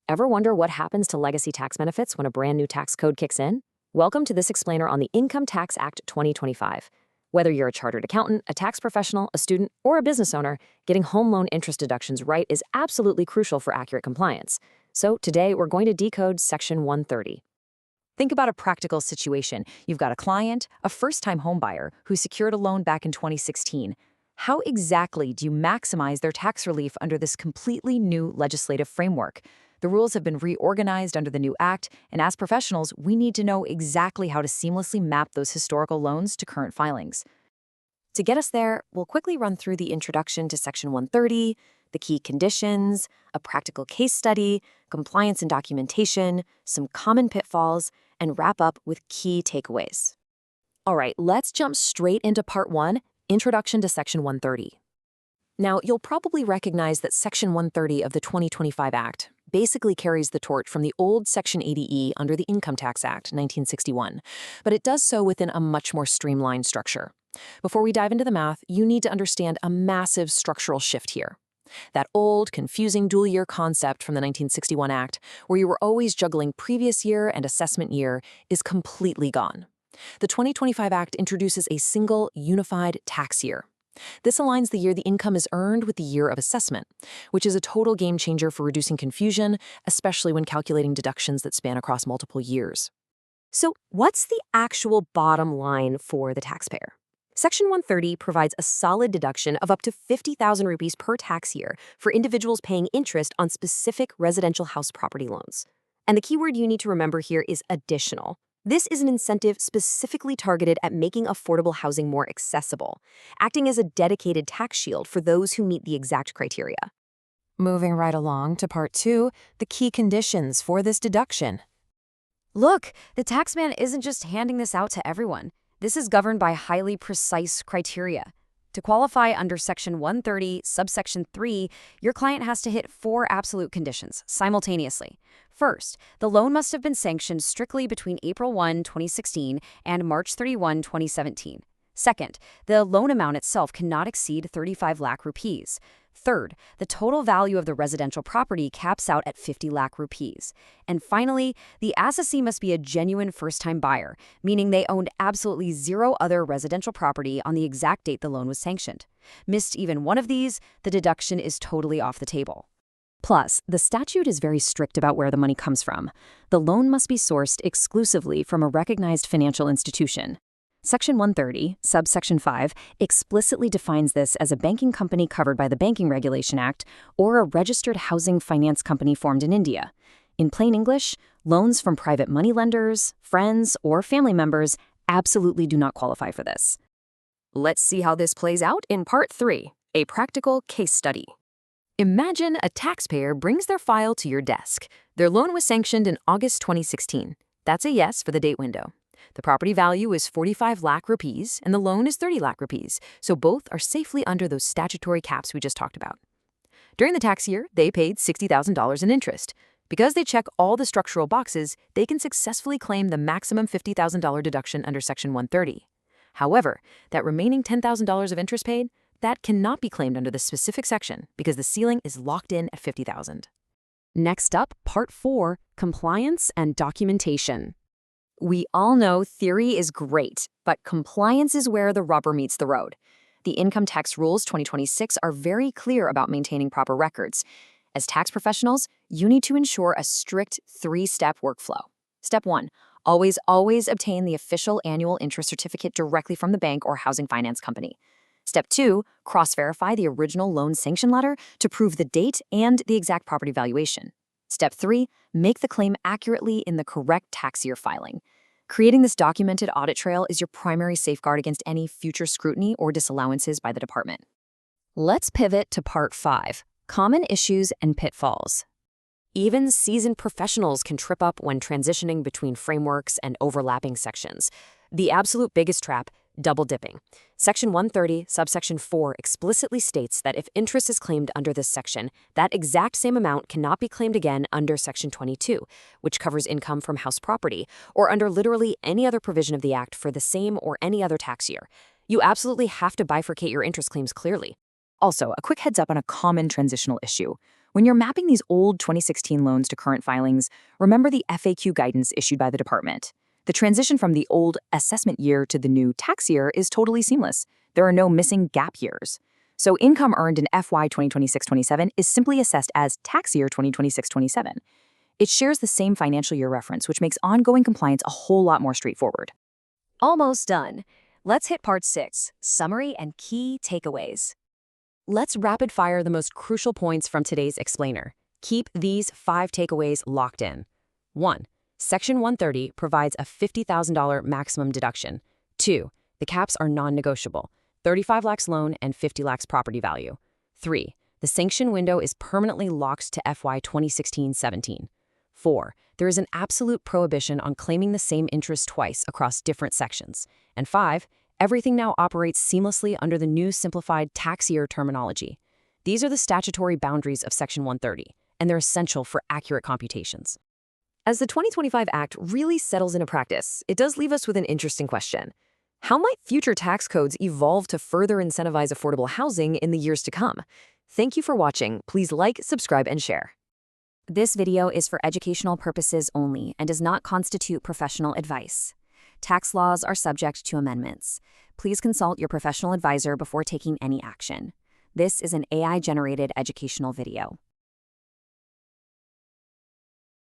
Ever wonder what happens to legacy tax benefits when a brand new tax code kicks in? Welcome to this explainer on the Income Tax Act 2025. Whether you're a chartered accountant, a tax professional, a student, or a business owner, getting home loan interest deductions right is absolutely crucial for accurate compliance. So today, we're going to decode Section 130. Think about a practical situation. You've got a client, a first-time homebuyer, who secured a loan back in 2016. How exactly do you maximize their tax relief under this completely new legislative framework? The rules have been reorganized under the new act, and as professionals, we need to know exactly how to seamlessly map those historical loans to current filings. To get us there, we'll quickly run through the introduction to Section 130, the key conditions, a practical case study, compliance and documentation, some common pitfalls, and wrap up with key takeaways. All right, let's jump straight into Part 1, Introduction to Section 130. Now, you'll probably recognize that Section 130 of the 2025 Act basically carries the torch from the old Section 80E under the Income Tax Act, 1961, but it does so within a much more streamlined structure. Before we dive into the math, you need to understand a massive structural shift here. That old, confusing dual-year concept from the 1961 Act, where you were always juggling previous year and assessment year, is completely gone. The 2025 Act introduces a single, unified tax year. This aligns the year the income is earned with the year of assessment, which is a total game changer for reducing confusion, especially when calculating deductions that span across multiple years. So, what's the actual bottom line for the taxpayer? Section 130 provides a solid deduction of up to 50,000 rupees per tax year for individuals paying interest on specific residential house property loans. And the keyword you need to remember here is additional. This is an incentive specifically targeted at making affordable housing more accessible, acting as a dedicated tax shield for those who meet the exact criteria. Moving right along to Part 2, the key conditions for this deduction. Look, the taxman isn't just handing this out to everyone. This is governed by highly precise criteria. To qualify under Section 130, subsection 3, your client has to hit 4 absolute conditions simultaneously. First, the loan must have been sanctioned strictly between April 1, 2016 and March 31, 2017. Second, the loan amount itself cannot exceed 35 lakh rupees. Third, the total value of the residential property caps out at 50 lakh rupees. And finally, the assessee must be a genuine first-time buyer, meaning they owned absolutely zero other residential property on the exact date the loan was sanctioned. Missed even one of these, the deduction is totally off the table. Plus, the statute is very strict about where the money comes from. The loan must be sourced exclusively from a recognized financial institution. Section 130, subsection 5, explicitly defines this as a banking company covered by the Banking Regulation Act or a registered housing finance company formed in India. In plain English, loans from private money lenders, friends, or family members absolutely do not qualify for this. Let's see how this plays out in Part 3, a practical case study. Imagine a taxpayer brings their file to your desk. Their loan was sanctioned in August 2016. That's a yes for the date window. The property value is 45 lakh rupees and the loan is 30 lakh rupees, so both are safely under those statutory caps we just talked about. During the tax year, they paid $60,000 in interest. Because they check all the structural boxes, they can successfully claim the maximum $50,000 deduction under Section 130. However, that remaining $10,000 of interest paid, that cannot be claimed under this specific section because the ceiling is locked in at $50,000. Next up, Part 4, Compliance and Documentation. We all know theory is great, but compliance is where the rubber meets the road. The Income Tax Rules 2026 are very clear about maintaining proper records. As tax professionals, you need to ensure a strict 3-step workflow. Step 1, always obtain the official annual interest certificate directly from the bank or housing finance company. Step 2, cross-verify the original loan sanction letter to prove the date and the exact property valuation. Step 3, make the claim accurately in the correct tax year filing. Creating this documented audit trail is your primary safeguard against any future scrutiny or disallowances by the department. Let's pivot to Part 5, Common Issues and Pitfalls. Even seasoned professionals can trip up when transitioning between frameworks and overlapping sections. The absolute biggest trap, double dipping. Section 130, subsection 4 explicitly states that if interest is claimed under this section, that exact same amount cannot be claimed again under Section 22, which covers income from house property, or under literally any other provision of the Act for the same or any other tax year. You absolutely have to bifurcate your interest claims clearly. Also, a quick heads up on a common transitional issue. When you're mapping these old 2016 loans to current filings, remember the FAQ guidance issued by the department. The transition from the old assessment year to the new tax year is totally seamless. There are no missing gap years. So income earned in FY 2026-27 is simply assessed as tax year 2026-27. It shares the same financial year reference, which makes ongoing compliance a whole lot more straightforward. Almost done. Let's hit part 6, summary and key takeaways. Let's rapid fire the most crucial points from today's explainer. Keep these 5 takeaways locked in. 1. Section 130 provides a $50,000 maximum deduction. 2. The caps are non-negotiable, 35 lakhs loan and 50 lakhs property value. 3. The sanction window is permanently locked to FY 2016-17. 4. There is an absolute prohibition on claiming the same interest twice across different sections. And 5. Everything now operates seamlessly under the new simplified tax year terminology. These are the statutory boundaries of Section 130, and they're essential for accurate computations. As the 2025 Act really settles into practice, it does leave us with an interesting question. How might future tax codes evolve to further incentivize affordable housing in the years to come? Thank you for watching. Please like, subscribe, and share. This video is for educational purposes only and does not constitute professional advice. Tax laws are subject to amendments. Please consult your professional advisor before taking any action. This is an AI-generated educational video.